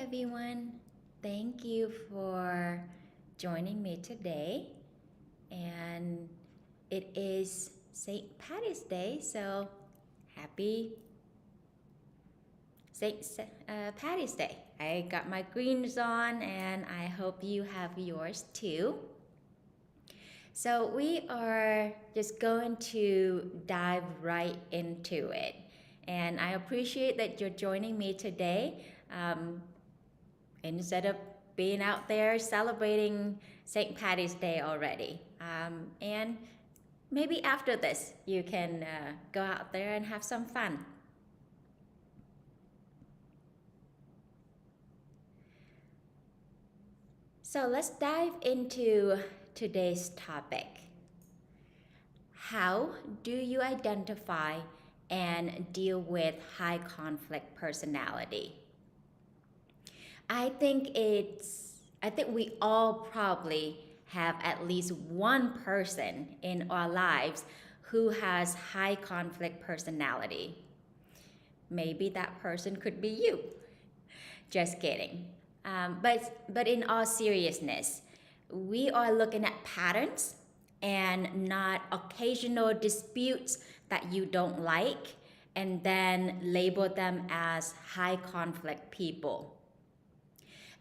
everyone. Thank you for joining me today. And it is St. Patty's Day, so happy St. Patty's Day. I got my greens on and I hope you have yours too. So, we are just going to dive right into it. And I appreciate that you're joining me today. Instead of being out there celebrating St. Patty's Day already. And maybe after this, you can go out there and have some fun. So let's dive into today's topic. How do you identify and deal with high conflict personality? I think we all probably have at least one person in our lives who has high conflict personality. Maybe that person could be you. Just kidding. But in all seriousness, we are looking at patterns and not occasional disputes that you don't like and then label them as high conflict people.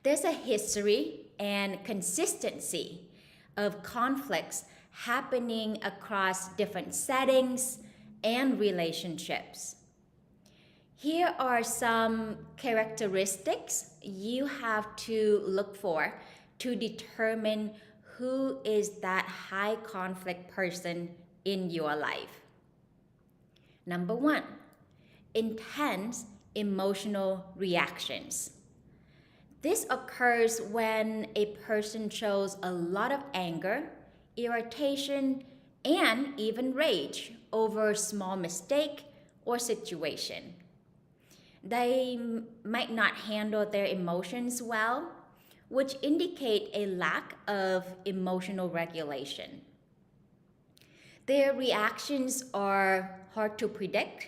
There's a history and consistency of conflicts happening across different settings and relationships. Here are some characteristics you have to look for to determine who is that high conflict person in your life. Number one, intense emotional reactions. This occurs when a person shows a lot of anger, irritation, and even rage over a small mistake or situation. They might not handle their emotions well, which indicate a lack of emotional regulation. Their reactions are hard to predict,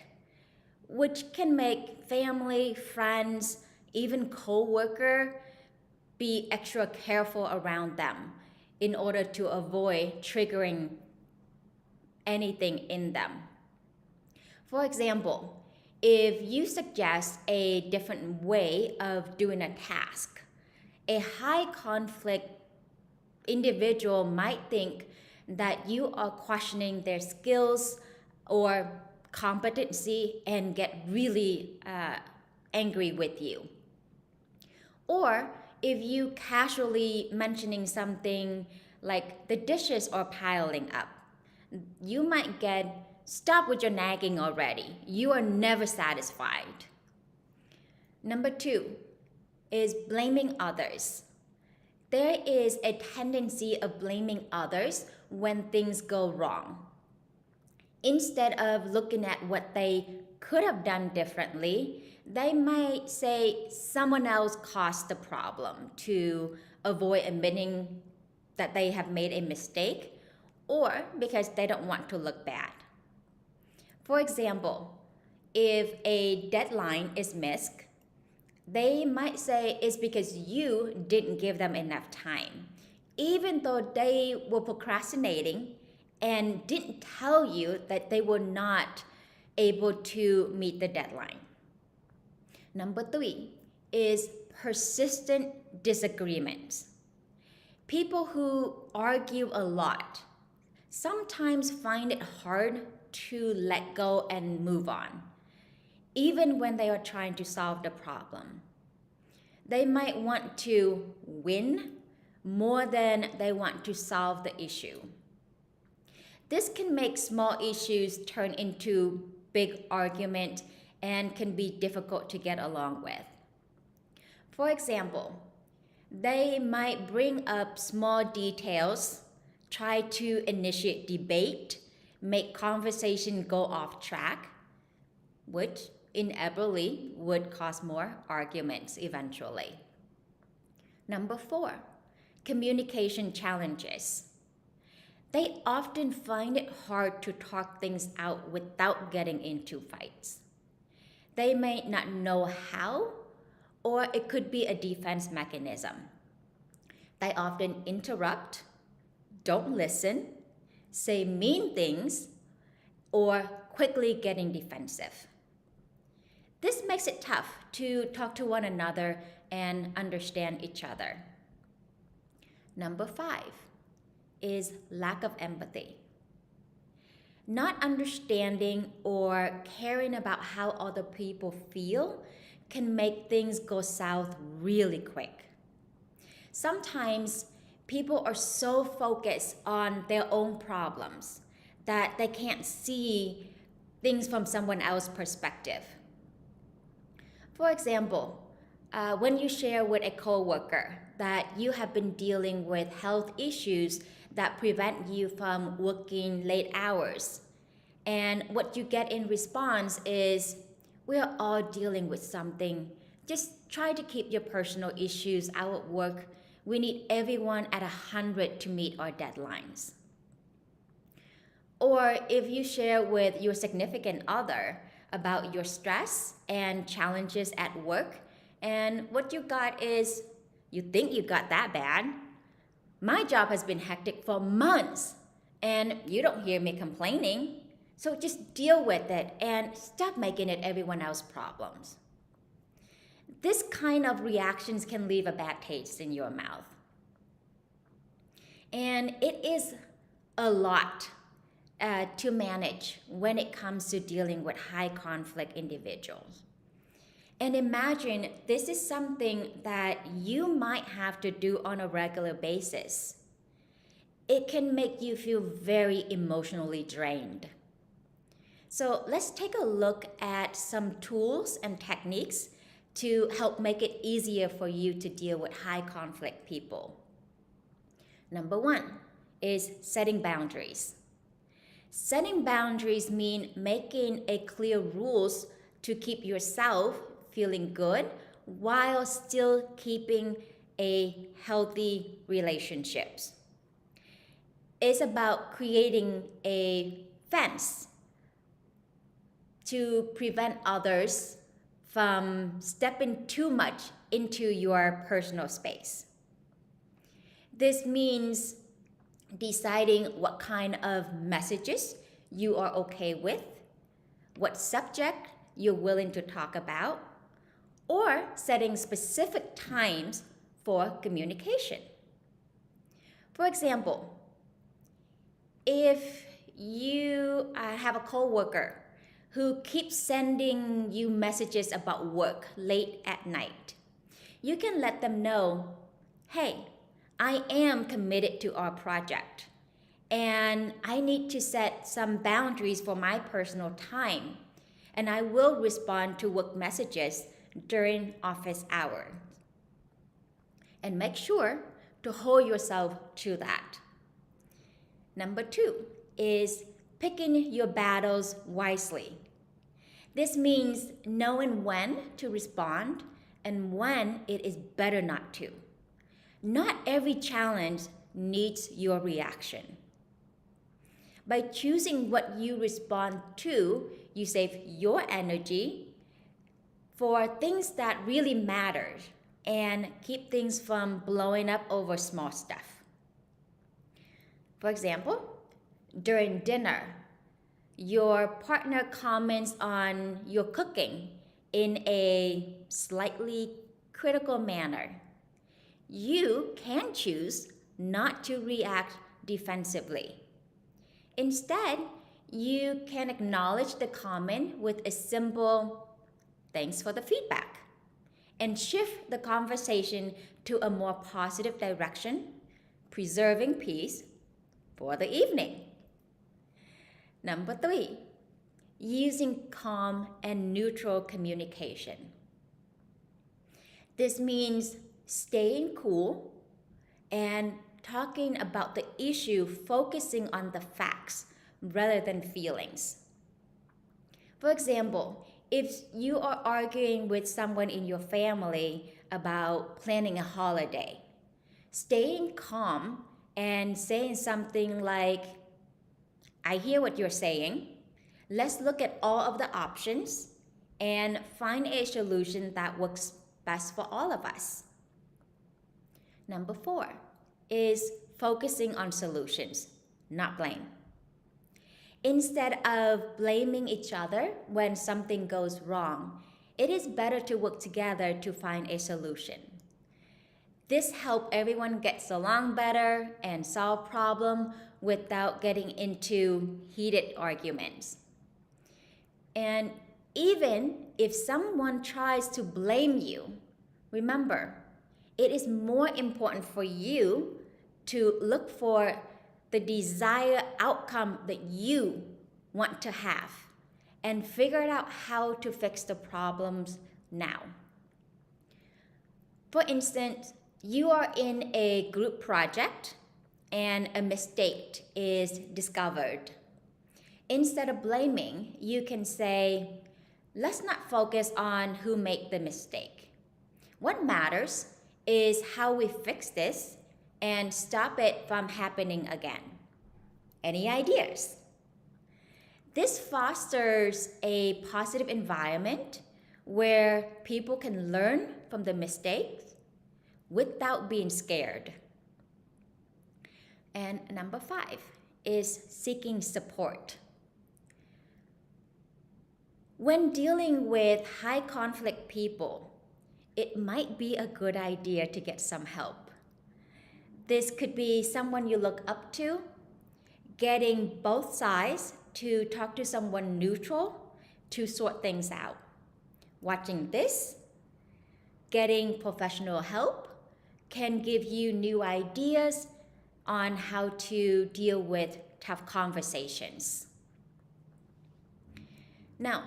which can make family, friends, even co-worker be extra careful around them in order to avoid triggering anything in them. For example, if you suggest a different way of doing a task, a high conflict individual might think that you are questioning their skills or competency and get really angry with you. Or if you casually mentioning something like the dishes are piling up, you might get, stop with your nagging already. You are never satisfied. Number two is blaming others. There is a tendency of blaming others when things go wrong. Instead of looking at what they could have done differently, they might say someone else caused the problem to avoid admitting that they have made a mistake or because they don't want to look bad. For example, if a deadline is missed, they might say it's because you didn't give them enough time, even though they were procrastinating and didn't tell you that they were not able to meet the deadline. Number three is persistent disagreements. People who argue a lot sometimes find it hard to let go and move on, even when they are trying to solve the problem. They might want to win more than they want to solve the issue. This can make small issues turn into big argument and can be difficult to get along with. For example, they might bring up small details, try to initiate debate, make conversation go off track, which inevitably would cause more arguments eventually. Number four, communication challenges. They often find it hard to talk things out without getting into fights. They may not know how or it could be a defense mechanism. They often interrupt, don't listen, say mean things, or quickly getting defensive. This makes it tough to talk to one another and understand each other. Number 5 is lack of empathy. Not understanding or caring about how other people feel can make things go south really quick. Sometimes people are so focused on their own problems that they can't see things from someone else's perspective. For example, when you share with a coworker that you have been dealing with health issues that prevent you from working late hours, and what you get in response is, "We're all dealing with something. Just try to keep your personal issues out at work. We need everyone at 100 to meet our deadlines." Or if you share with your significant other about your stress and challenges at work, and what you got is, "You think you got that bad? My job has been hectic for months, and you don't hear me complaining. So just deal with it and stop making it everyone else's problems." This kind of reactions can leave a bad taste in your mouth. And it is a lot to manage when it comes to dealing with high conflict individuals. And imagine this is something that you might have to do on a regular basis. It can make you feel very emotionally drained. So let's take a look at some tools and techniques to help make it easier for you to deal with high conflict people. Number 1 is setting boundaries. Setting boundaries mean making a clear rules to keep yourself feeling good while still keeping a healthy relationships. It's about creating a fence to prevent others from stepping too much into your personal space. This means deciding what kind of messages you are okay with, what subject you're willing to talk about, or setting specific times for communication. For example, if you have a coworker who keeps sending you messages about work late at night, you can let them know, "Hey, I am committed to our project, and I need to set some boundaries for my personal time, and I will respond to work messages during office hours." And make sure to hold yourself to that. Number 2 is picking your battles wisely. This means knowing when to respond and when it is better not to. Not every challenge needs your reaction. By choosing what you respond to, you save your energy for things that really matter and keep things from blowing up over small stuff. For example, during dinner, your partner comments on your cooking in a slightly critical manner. You can choose not to react defensively. Instead, you can acknowledge the comment with a simple "thanks for the feedback" and shift the conversation to a more positive direction, preserving peace for the evening. Number 3, using calm and neutral communication. This means staying cool and talking about the issue, focusing on the facts rather than feelings. For example, if you are arguing with someone in your family about planning a holiday, staying calm and saying something like, "I hear what you're saying. Let's look at all of the options and find a solution that works best for all of us. Number 4 is focusing on solutions, not blame. Instead of blaming each other when something goes wrong, it is better to work together to find a solution. This helps everyone gets along better and solve problems without getting into heated arguments. And even if someone tries to blame you, remember, it is more important for you to look for the desired outcome that you want to have and figure out how to fix the problems now. For instance, you are in a group project and a mistake is discovered. Instead of blaming, you can say, let's not focus on who made the mistake. What matters is how we fix this and stop it from happening again. Any ideas? This fosters a positive environment where people can learn from the mistakes without being scared. And number 5 is seeking support. When dealing with high conflict people, it might be a good idea to get some help. This could be someone you look up to, getting both sides to talk to someone neutral to sort things out. Watching this, getting professional help can give you new ideas on how to deal with tough conversations. Now,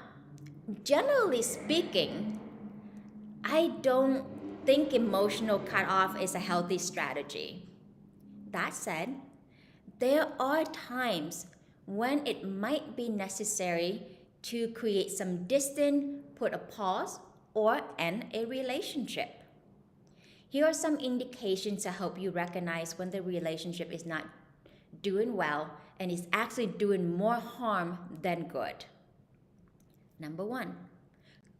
generally speaking, I don't think emotional cutoff is a healthy strategy. That said, there are times when it might be necessary to create some distance, put a pause, or end a relationship. Here are some indications to help you recognize when the relationship is not doing well and is actually doing more harm than good. Number 1,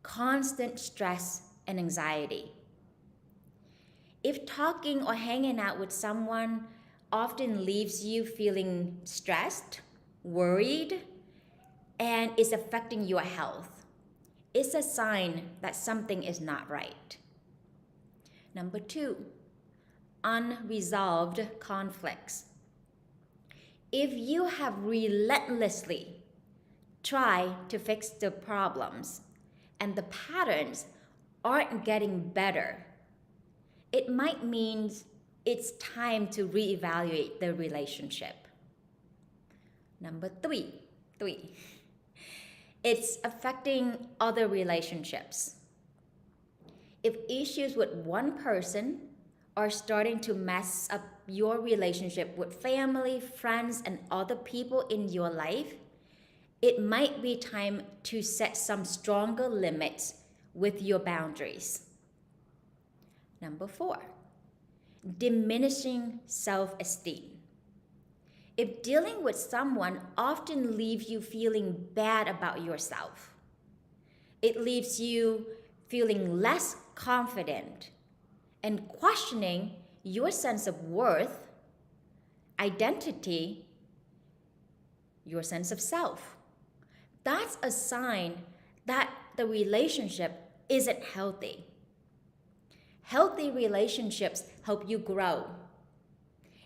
constant stress and anxiety. If talking or hanging out with someone often leaves you feeling stressed, worried, and is affecting your health, it's a sign that something is not right. Number 2, unresolved conflicts. If you have relentlessly tried to fix the problems and the patterns aren't getting better, it might mean it's time to reevaluate the relationship. Number 3, it's affecting other relationships. If issues with one person are starting to mess up your relationship with family, friends, and other people in your life, it might be time to set some stronger limits with your boundaries. Number 4, diminishing self-esteem. If dealing with someone often leaves you feeling bad about yourself, it leaves you feeling less confident and questioning your sense of worth, identity, your sense of self. That's a sign that the relationship isn't healthy. Healthy relationships help you grow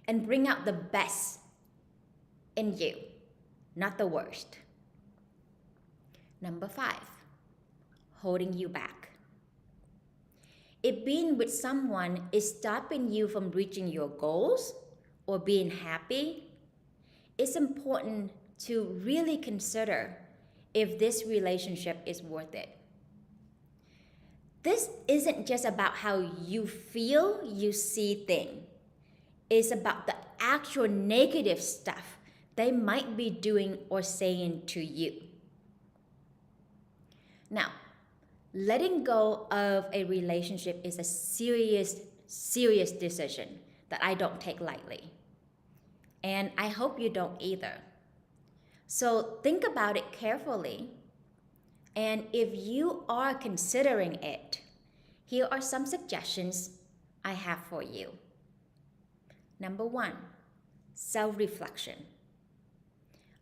and bring out the best in you, not the worst. Number 5, holding you back. If being with someone is stopping you from reaching your goals or being happy, it's important to really consider if this relationship is worth it. This isn't just about how you feel you see things. It's about the actual negative stuff they might be doing or saying to you. Now, letting go of a relationship is a serious decision that I don't take lightly. And I hope you don't either. So think about it carefully. And if you are considering it, Here are some suggestions I have for you. Number one, self-reflection.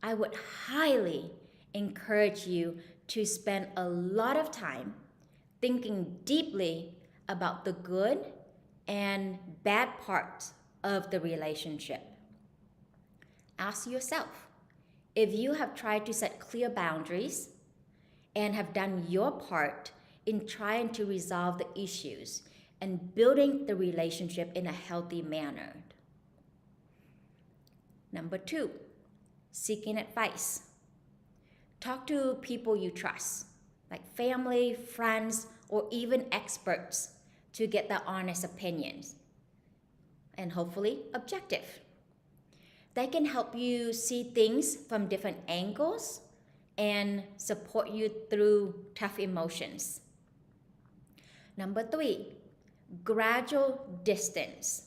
I would highly encourage you to spend a lot of time thinking deeply about the good and bad parts of the relationship. Ask yourself if you have tried to set clear boundaries and have done your part in trying to resolve the issues and building the relationship in a healthy manner. Number two, seeking advice. Talk to people you trust, like family, friends, or even experts, to get their honest opinions and hopefully objective. They can help you see things from different angles and support you through tough emotions. Number three, gradual distance.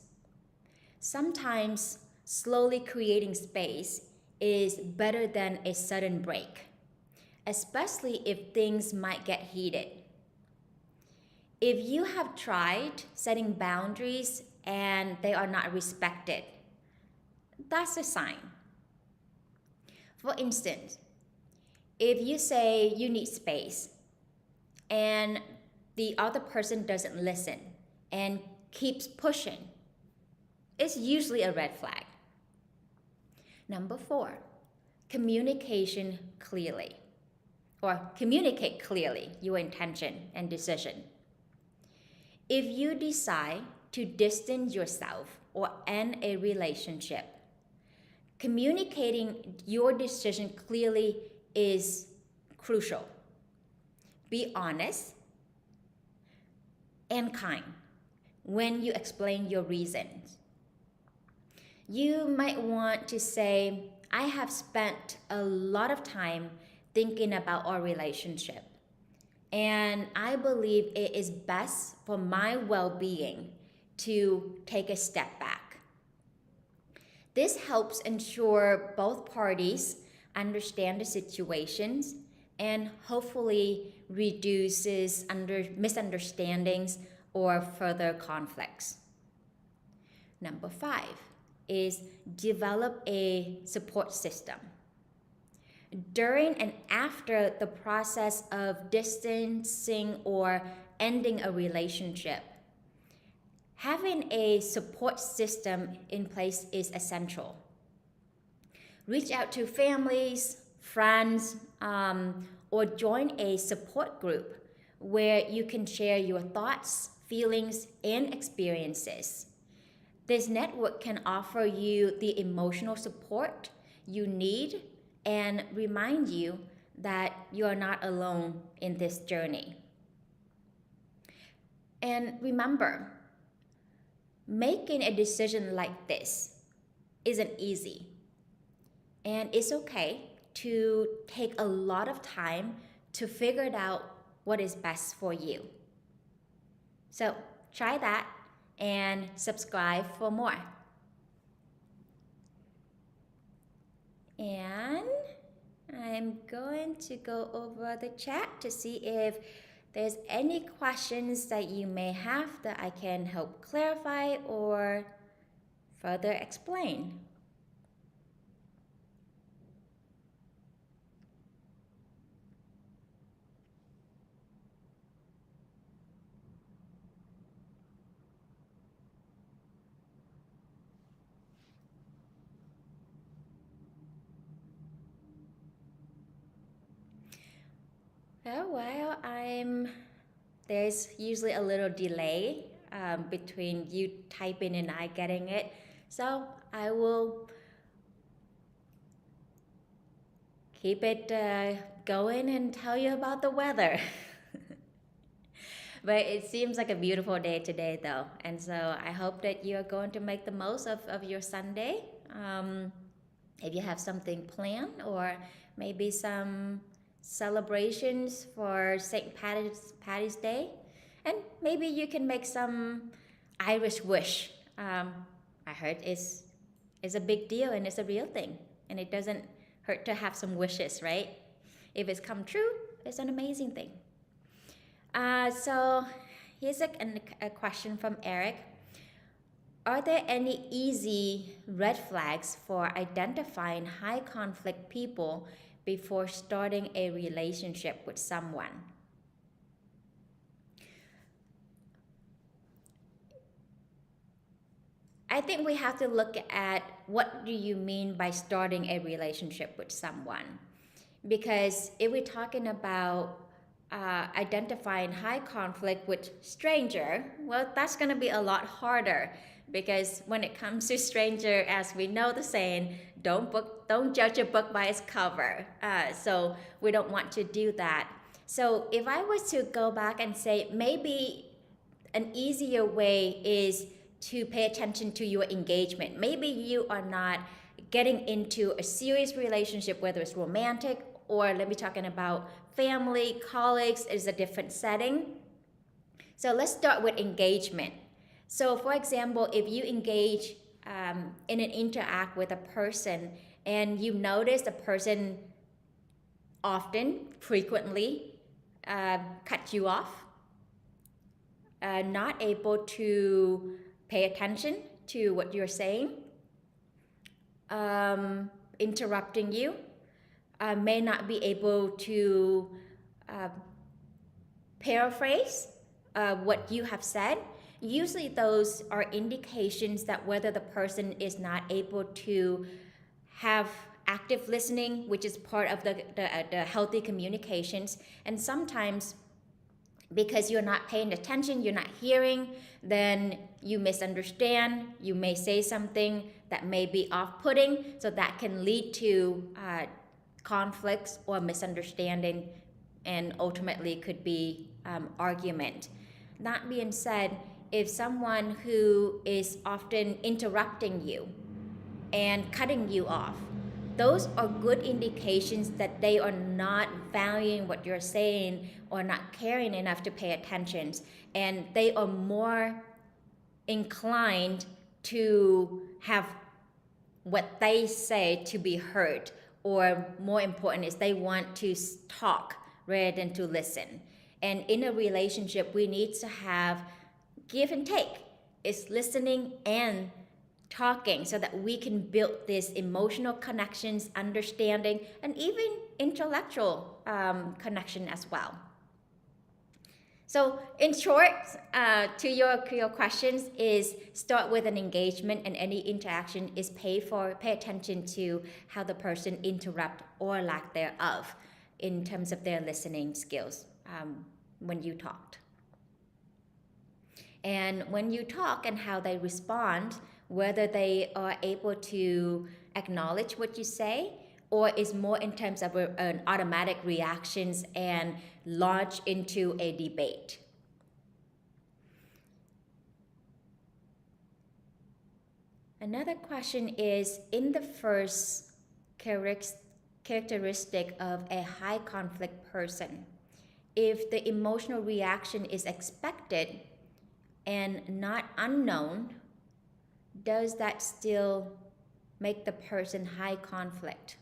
Sometimes slowly creating space is better than a sudden break, especially if things might get heated. If you have tried setting boundaries and they are not respected, that's a sign. For instance, if you say you need space and the other person doesn't listen and keeps pushing, it's usually a red flag. Number four, communication clearly, or communicate clearly your intention and decision. If you decide to distance yourself or end a relationship, communicating your decision clearly is crucial. Be honest and kind when you explain your reasons. You might want to say, I have spent a lot of time thinking about our relationship, and I believe it is best for my well-being to take a step back. This helps ensure both parties understand the situations and hopefully reduces misunderstandings or further conflicts. Number five is develop a support system. During and after the process of distancing or ending a relationship, having a support system in place is essential. Reach out to families, friends, or join a support group where you can share your thoughts, feelings, and experiences. This network can offer you the emotional support you need and remind you that you are not alone in this journey. And remember, making a decision like this isn't easy. And it's okay to take a lot of time to figure out what is best for you. So try that and subscribe for more. And I'm going to go over the chat to see if there's any questions that you may have that I can help clarify or further explain. Well, there's usually a little delay between you typing and I getting it. So I will keep it going and tell you about the weather. But it seems like a beautiful day today though. And so I hope that you're going to make the most of your Sunday. If you have something planned or maybe some celebrations for St. Patty's Day, and maybe you can make some Irish wish. I heard it's a big deal and it's a real thing, and it doesn't hurt to have some wishes, right? If it's come true, it's an amazing thing. So Here's a question from Eric. Are there any easy red flags for identifying high conflict people before starting a relationship with someone? I think we have to look at what do you mean by starting a relationship with someone. Because if we're talking about identifying high conflict with stranger, well, that's going to be a lot harder because when it comes to stranger, as we know the saying, don't judge a book by its cover. So we don't want to do that. So if I was to go back and say maybe an easier way is to pay attention to your engagement. Maybe you are not getting into a serious relationship, whether it's romantic or let me talking about family, colleagues, is a different setting. So let's start with engagement. So for example, if you engage in an interact with a person and you notice the person often, frequently cut you off, not able to pay attention to what you're saying, interrupting you, may not be able to paraphrase what you have said. Usually those are indications that whether the person is not able to have active listening, which is part of the healthy communications. And sometimes because you're not paying attention, you're not hearing, then you misunderstand. You may say something that may be off-putting, so that can lead to conflicts or misunderstanding, and ultimately could be argument. That being said, if someone who is often interrupting you and cutting you off, those are good indications that they are not valuing what you're saying or not caring enough to pay attention, and they are more inclined to have what they say to be heard, or more important is they want to talk rather than to listen. And in a relationship, we need to have give and take. It's listening and talking so that we can build these emotional connections, understanding, and even intellectual connection as well. So in short, to your questions is start with an engagement, and any interaction is pay attention to how the person interrupt or lack thereof in terms of their listening skills when you talked. And when you talk and how they respond, whether they are able to acknowledge what you say, or is more in terms of an automatic reactions and launch into a debate. Another question is, in the first characteristic of a high conflict person, if the emotional reaction is expected and not unknown, does that still make the person high conflict?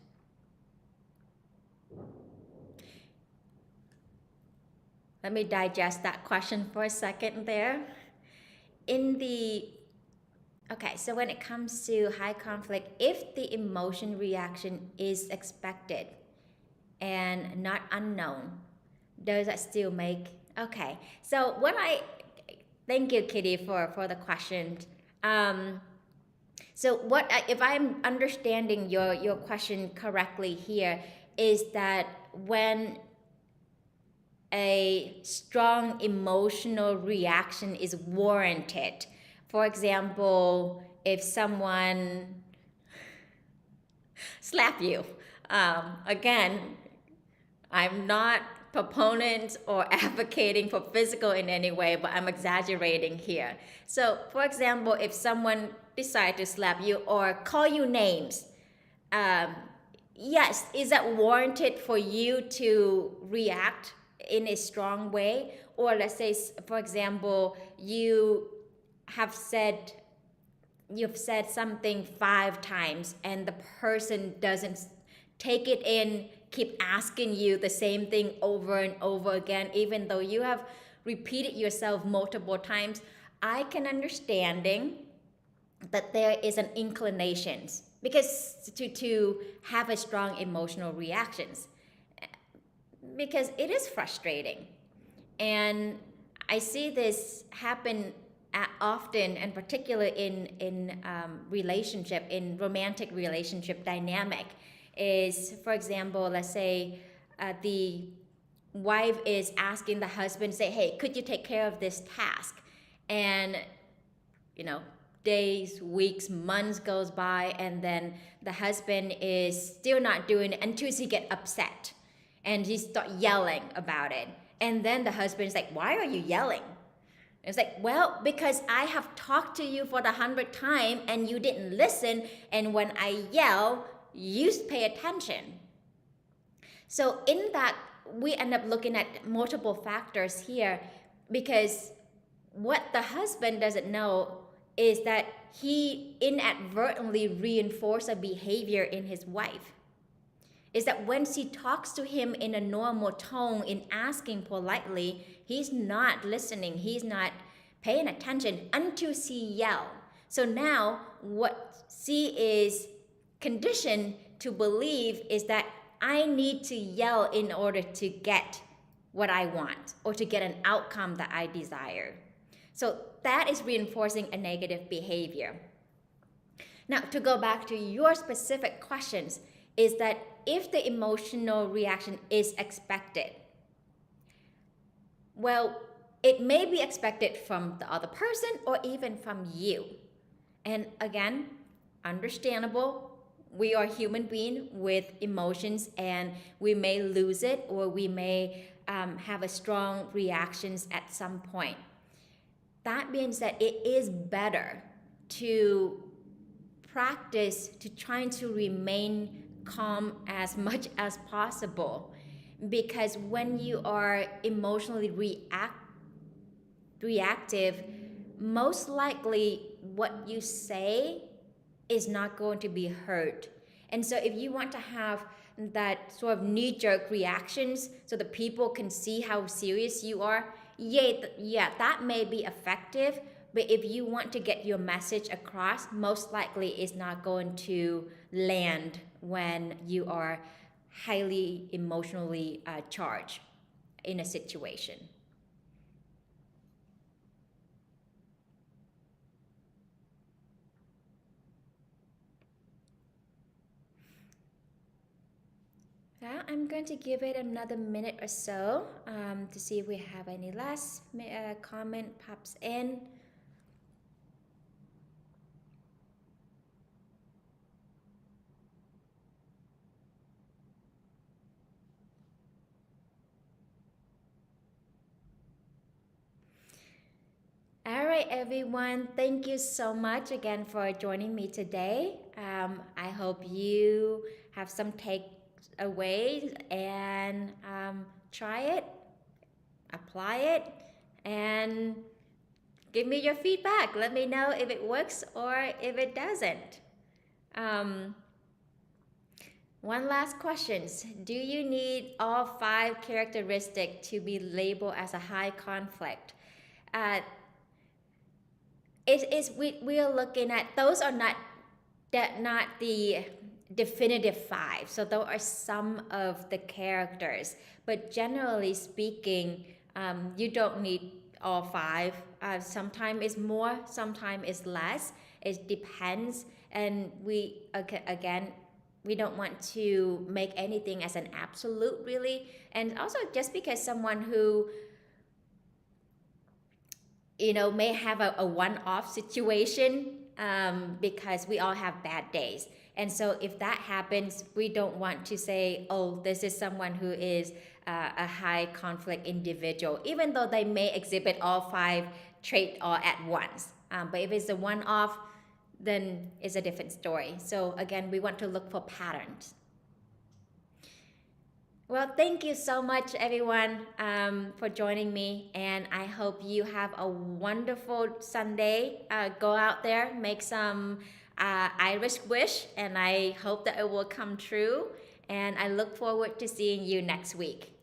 Let me digest that question for a second there. Okay, so when it comes to high conflict, if the emotion reaction is expected and not unknown, does that still make, okay. So thank you, Kitty, for the question. So if I'm understanding your question correctly here, is that when a strong emotional reaction is warranted. For example, if someone slap you, again, I'm not proponent or advocating for physical in any way, but I'm exaggerating here. So, for example, if someone decides to slap you or call you names, yes, is that warranted for you to react in a strong way? Or let's say, for example, you've said something 5 times and the person doesn't take it in, keep asking you the same thing over and over again, even though you have repeated yourself multiple times, I can understanding that there is an inclination because to have a strong emotional reactions because it is frustrating. And I see this happen often, and particularly in relationship, in romantic relationship dynamic, is, for example, let's say the wife is asking the husband, say, hey, could you take care of this task? And, you know, days, weeks, months goes by, and then the husband is still not doing it until he get upset and he start yelling about it. And then the husband is like, why are you yelling? It's like, well, because I have talked to you for the 100th time and you didn't listen, and when I yell, you pay attention. So in that, we end up looking at multiple factors here, because what the husband doesn't know is that he inadvertently reinforced a behavior in his wife. Is that when she talks to him in a normal tone, in asking politely, he's not listening, he's not paying attention until she yells. So now what she is conditioned to believe is that I need to yell in order to get what I want or to get an outcome that I desire. So that is reinforcing a negative behavior. Now, to go back to your specific questions, is that if the emotional reaction is expected, well, it may be expected from the other person or even from you. And again, understandable. We are human beings with emotions, and we may lose it, or we may have a strong reactions at some point. That means that it is better to practice to trying to remain calm as much as possible, because when you are emotionally reactive, most likely what you say is not going to be heard. And so if you want to have that sort of knee-jerk reactions so that people can see how serious you are, yeah, that may be effective, but if you want to get your message across, most likely it's not going to land when you are highly emotionally charged in a situation. I'm going to give it another minute or so to see if we have any last comment pops in. All right, everyone. Thank you so much again for joining me today. I hope you have some takeaways and try it, apply it, and give me your feedback. Let me know if it works or if it doesn't. One last question. Do you need all 5 characteristics to be labeled as a high conflict? We are looking at those are not the definitive 5. So those are some of the characters, but generally speaking, you don't need all 5. Sometimes it's more, sometimes it's less. It depends, and we don't want to make anything as an absolute, really. And also, just because someone who may have a one-off situation, because we all have bad days. And so if that happens, we don't want to say, oh, this is someone who is a high conflict individual, even though they may exhibit all 5 traits all at once. But if it's a one-off, then it's a different story. So again, we want to look for patterns. Well, thank you so much, everyone, for joining me. And I hope you have a wonderful Sunday. Go out there, make some Irish wish, and I hope that it will come true. And I look forward to seeing you next week.